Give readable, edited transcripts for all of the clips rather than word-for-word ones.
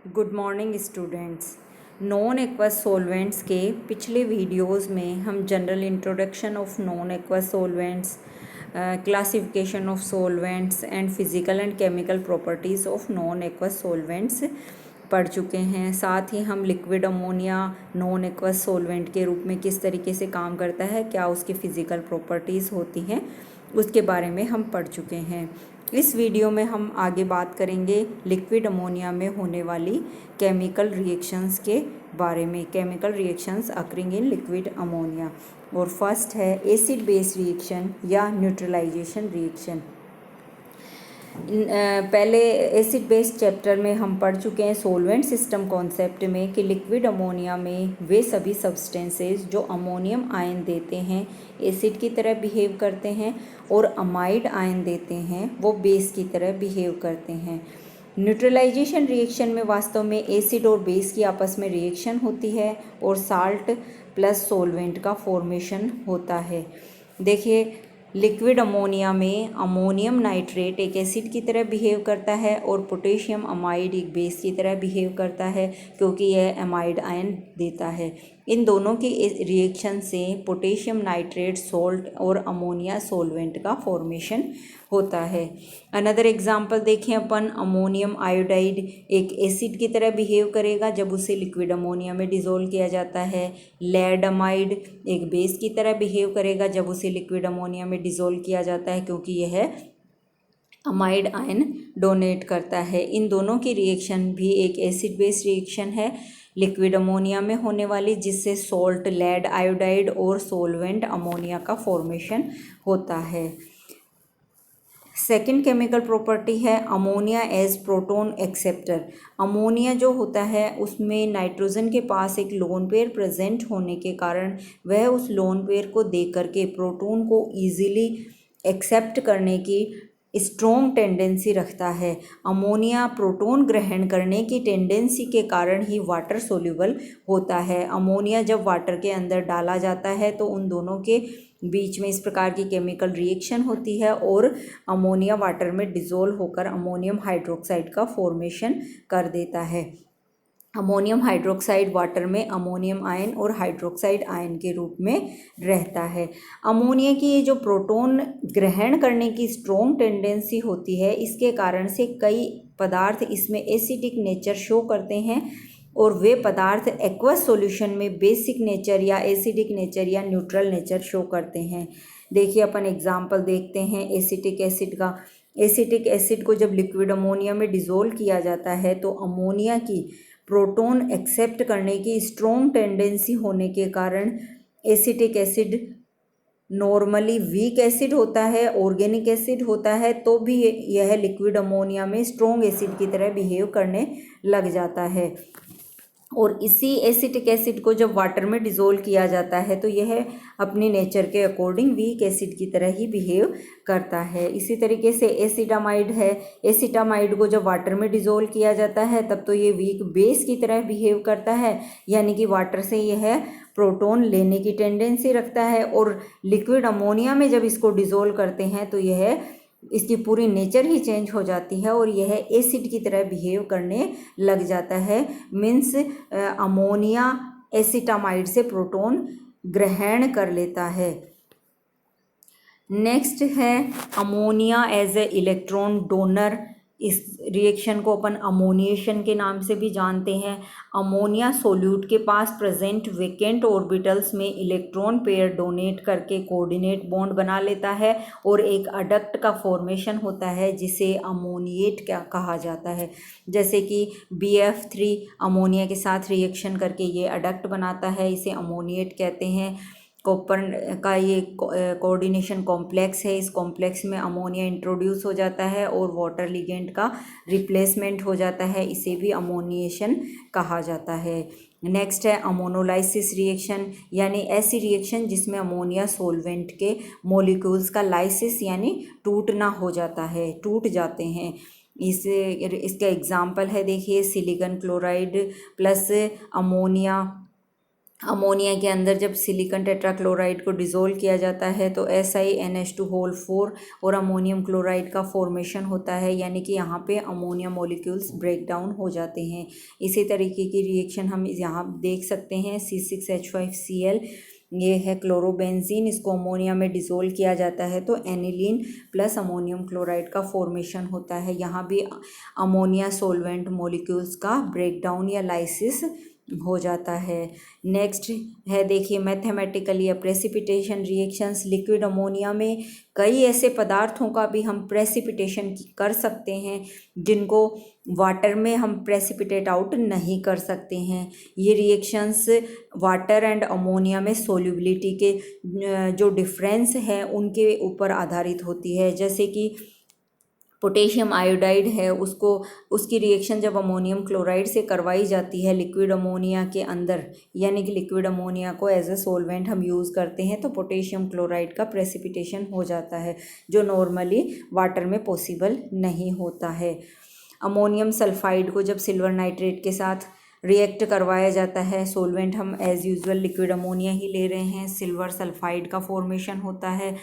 Good morning students. Non aqueous solvents के पिछले videos में हम general introduction of non aqueous solvents, classification of solvents and physical and chemical properties of non aqueous solvents पढ़ चुके हैं। साथ ही हम liquid ammonia non aqueous solvent के रूप में किस तरीके से काम करता है, क्या उसकी फ़िज़िकल प्रॉपर्टीज़ होती हैं, उसके बारे में हम पढ़ चुके हैं। इस वीडियो में हम आगे बात करेंगे लिक्विड अमोनिया में होने वाली केमिकल रिएक्शंस के बारे में, chemical reactions occurring in liquid ammonia. और फर्स्ट है एसिड बेस रिएक्शन या न्यूट्रलाइजेशन रिएक्शन। पहले एसिड बेस चैप्टर में हम पढ़ चुके हैं सोलवेंट सिस्टम कॉन्सेप्ट में कि लिक्विड अमोनिया में वे सभी सब्सटेंसेस जो अमोनियम आयन देते हैं एसिड की तरह बिहेव करते हैं और अमाइड आयन देते हैं वो बेस की तरह बिहेव करते हैं। न्यूट्रलाइजेशन रिएक्शन में वास्तव में एसिड और बेस की आपस में रिएक्शन होती है और साल्ट प्लस सोलवेंट का फॉर्मेशन होता है। देखिए, लिक्विड अमोनिया में अमोनियम नाइट्रेट एक एसिड की तरह बिहेव करता है और पोटेशियम अमाइड एक बेस की तरह बिहेव करता है क्योंकि यह अमाइड आयन देता है। इन दोनों की रिएक्शन से पोटेशियम नाइट्रेट सॉल्ट और अमोनिया सॉल्वेंट का फॉर्मेशन होता है। अनदर एग्जांपल देखें अपन, अमोनियम आयोडाइड एक एसिड की तरह बिहेव करेगा जब उसे लिक्विड अमोनिया में डिज़ोल्व किया जाता है। लेड अमाइड एक बेस की तरह बिहेव करेगा जब उसे लिक्विड अमोनिया में डिज़ोल्व किया जाता है क्योंकि यह अमाइड आयन डोनेट करता है। इन दोनों की रिएक्शन भी एक एसिड बेस रिएक्शन है लिक्विड अमोनिया में होने वाली, जिससे सॉल्ट लेड आयोडाइड और सोलवेंट अमोनिया का फॉर्मेशन होता है। सेकेंड केमिकल प्रॉपर्टी है ammonia as proton acceptor. Ammonia जो होता है उसमें नाइट्रोजन के पास एक लोन पेयर प्रेजेंट होने के कारण वह उस लोन पेयर को देख करके प्रोटोन को ईजिली एक्सेप्ट करने की स्ट्रॉन्ग टेंडेंसी रखता है। अमोनिया प्रोटॉन ग्रहण करने की टेंडेंसी के कारण ही वाटर सोल्यूबल होता है। अमोनिया जब वाटर के अंदर डाला जाता है तो उन दोनों के बीच में इस प्रकार की केमिकल रिएक्शन होती है और अमोनिया वाटर में डिज़ोल्व होकर अमोनियम हाइड्रोक्साइड का फॉर्मेशन कर देता है। अमोनियम हाइड्रोक्साइड वाटर में अमोनियम आयन और हाइड्रोक्साइड आयन के रूप में रहता है। अमोनिया की ये जो प्रोटॉन ग्रहण करने की स्ट्रॉन्ग टेंडेंसी होती है, इसके कारण से कई पदार्थ इसमें एसिडिक नेचर शो करते हैं और वे पदार्थ एक्वस सॉल्यूशन में बेसिक नेचर या एसिडिक नेचर या न्यूट्रल नेचर शो करते हैं। देखिए, अपन एग्जाम्पल देखते हैं एसिटिक एसिड का। एसिटिक एसिड को जब लिक्विड अमोनिया में डिज़ोल्व किया जाता है तो अमोनिया की प्रोटॉन एक्सेप्ट करने की स्ट्रॉन्ग टेंडेंसी होने के कारण acetic acid normally weak acid होता है, ऑर्गेनिक एसिड होता है, तो भी यह लिक्विड अमोनिया में स्ट्रॉन्ग एसिड की तरह बिहेव करने लग जाता है। और इसी एसिटिक एसिड को जब वाटर में डिज़ोल्व किया जाता है तो यह अपने नेचर के अकॉर्डिंग वीक एसिड की तरह ही बिहेव करता है। इसी तरीके से एसिटामाइड है। एसिटामाइड को जब वाटर में डिज़ोल्व किया जाता है तब तो ये वीक बेस की तरह बिहेव करता है, यानी कि वाटर से यह प्रोटॉन लेने की टेंडेंसी रखता है और लिक्विड अमोनिया में जब इसको डिज़ोल्व करते हैं तो यह इसकी पूरी नेचर ही चेंज हो जाती है और यह एसिड की तरह बिहेव करने लग जाता है। मीन्स अमोनिया एसिटामाइड से प्रोटॉन ग्रहण कर लेता है। नेक्स्ट है ammonia as a electron donor. इस रिएक्शन को अपन अमोनिएशन के नाम से भी जानते हैं। अमोनिया सोल्यूट के पास प्रेजेंट वेकेंट ऑर्बिटल्स में इलेक्ट्रॉन पेयर डोनेट करके कोऑर्डिनेट बॉन्ड बना लेता है और एक अडक्ट का फॉर्मेशन होता है जिसे अमोनिएट कहा जाता है। जैसे कि BF3 अमोनिया के साथ रिएक्शन करके ये अडक्ट बनाता है, इसे अमोनिएट कहते हैं। कॉपर का ये कोऑर्डिनेशन कॉम्प्लेक्स है, इस कॉम्प्लेक्स में अमोनिया इंट्रोड्यूस हो जाता है और वाटर लिगेंड का रिप्लेसमेंट हो जाता है, इसे भी अमोनिएशन कहा जाता है। नेक्स्ट है अमोनोलाइसिस रिएक्शन, यानी ऐसी रिएक्शन जिसमें अमोनिया सोलवेंट के मॉलिक्यूल्स का लाइसिस यानी टूटना हो जाता है, टूट जाते हैं। इसका एग्जाम्पल है, देखिए, silicon chloride plus ammonia ammonia के अंदर जब सिलिकॉन टेट्राक्लोराइड को डिज़ोल्व किया जाता है तो SiNH2 और अमोनियम क्लोराइड का फॉर्मेशन होता है, यानी कि यहाँ पे अमोनिया मॉलिक्यूल्स ब्रेक डाउन हो जाते हैं। इसी तरीके की रिएक्शन हम यहाँ देख सकते हैं। C6H5Cl ये है क्लोरोबेंजीन, इसको अमोनिया में डिज़ोल्व किया जाता है तो एनिलीन प्लस अमोनियम क्लोराइड का फॉर्मेशन होता है। यहाँ भी अमोनिया सोलवेंट मॉलिक्यूल्स का ब्रेक डाउन या लाइसिस हो जाता है। नेक्स्ट है देखिए मैथमेटिकली या प्रेसिपिटेशन रिएक्शंस। लिक्विड अमोनिया में कई ऐसे पदार्थों का भी हम प्रेसिपिटेशन कर सकते हैं जिनको वाटर में हम प्रेसिपिटेट आउट नहीं कर सकते हैं। ये रिएक्शंस वाटर एंड अमोनिया में सोल्यूबिलिटी के जो डिफरेंस है उनके ऊपर आधारित होती है। जैसे कि पोटेशियम आयोडाइड है, उसकी रिएक्शन जब अमोनियम क्लोराइड से करवाई जाती है लिक्विड अमोनिया के अंदर, यानी कि लिक्विड अमोनिया को एज ए सोलवेंट हम यूज़ करते हैं तो पोटेशियम क्लोराइड का प्रेसिपिटेशन हो जाता है जो नॉर्मली वाटर में पॉसिबल नहीं होता है। अमोनियम सल्फाइड को जब सिल्वर नाइट्रेट के साथ रिएक्ट करवाया जाता है, सोलवेंट हम एज़ यूजुअल लिक्विड अमोनिया ही ले रहे हैं, सिल्वर सल्फाइड का फॉर्मेशन होता है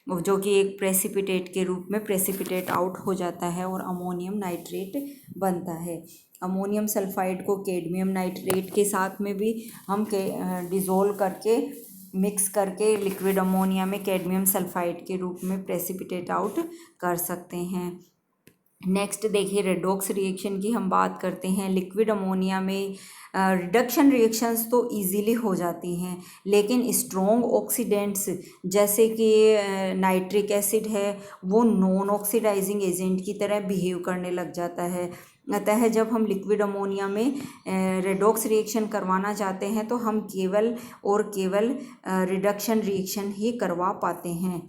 जो कि एक प्रेसिपिटेट के रूप में प्रेसिपिटेट आउट हो जाता है और अमोनियम नाइट्रेट बनता है। अमोनियम सल्फाइड को कैडमियम नाइट्रेट के साथ में भी हम डिज़ोल्व करके मिक्स करके लिक्विड अमोनिया में कैडमियम सल्फाइड के रूप में प्रेसिपिटेट आउट कर सकते हैं। नेक्स्ट देखिए रेडॉक्स रिएक्शन की हम बात करते हैं। लिक्विड अमोनिया में रिडक्शन रिएक्शंस तो इजीली हो जाती हैं, लेकिन स्ट्रॉन्ग ऑक्सीडेंट्स जैसे कि नाइट्रिक एसिड है वो नॉन ऑक्सीडाइजिंग एजेंट की तरह बिहेव करने लग जाता है। अतः जब हम लिक्विड अमोनिया में रेडॉक्स रिएक्शन करवाना चाहते हैं तो हम केवल और केवल रिडक्शन रिएक्शन ही करवा पाते हैं,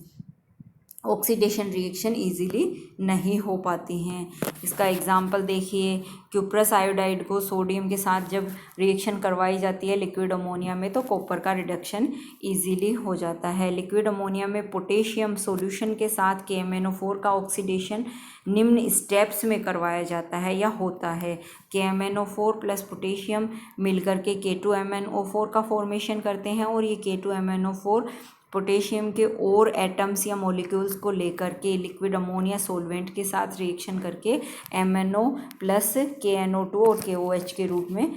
ऑक्सीडेशन रिएक्शन इजीली नहीं हो पाती हैं। इसका एग्जांपल देखिए, क्यूप्रस आयोडाइड को सोडियम के साथ जब रिएक्शन करवाई जाती है लिक्विड अमोनिया में तो कॉपर का रिडक्शन इजीली हो जाता है। लिक्विड अमोनिया में पोटेशियम सॉल्यूशन के साथ KMnO4 का ऑक्सीडेशन निम्न स्टेप्स में करवाया जाता है या होता है। KMnO4 प्लस पोटेशियम मिलकर के K2MnO4 का फॉर्मेशन करते हैं और ये K2MnO4 पोटेशियम के और एटम्स या मॉलिक्यूल्स को लेकर के लिक्विड अमोनिया सोलवेंट के साथ रिएक्शन करके MnO प्लस KNO2 और KOH के रूप में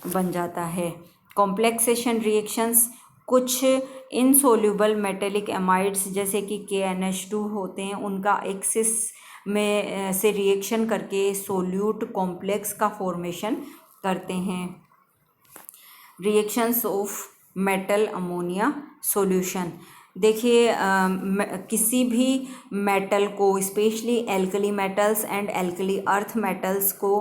बन जाता है। कॉम्प्लेक्सेशन रिएक्शंस कुछ इनसोल्यूबल मेटेलिक एमाइड्स जैसे कि KNH2 होते हैं, उनका एक्सिस में से रिएक्शन करके सोल्यूट कॉम्प्लेक्स का फॉर्मेशन करते हैं। Reactions of metal ammonia solution देखिए, किसी भी मेटल को specially alkali metals and alkali earth metals को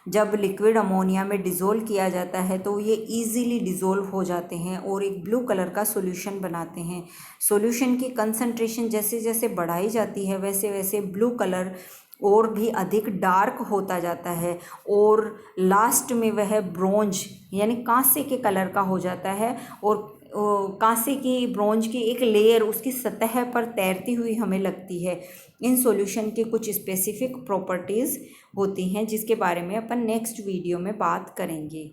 जब लिक्विड अमोनिया में डिज़ोल्व किया जाता है तो ये इजीली डिज़ोल्व हो जाते हैं और एक ब्लू कलर का सॉल्यूशन बनाते हैं। सॉल्यूशन की कंसंट्रेशन जैसे जैसे बढ़ाई जाती है वैसे वैसे ब्लू कलर और भी अधिक डार्क होता जाता है और लास्ट में वह ब्रोंज यानी कांसे के कलर का हो जाता है और कांसे की ब्रोंज की एक लेयर उसकी सतह पर तैरती हुई हमें लगती है। इन सॉल्यूशन की कुछ स्पेसिफिक प्रॉपर्टीज़ होती हैं जिसके बारे में अपन नेक्स्ट वीडियो में बात करेंगे।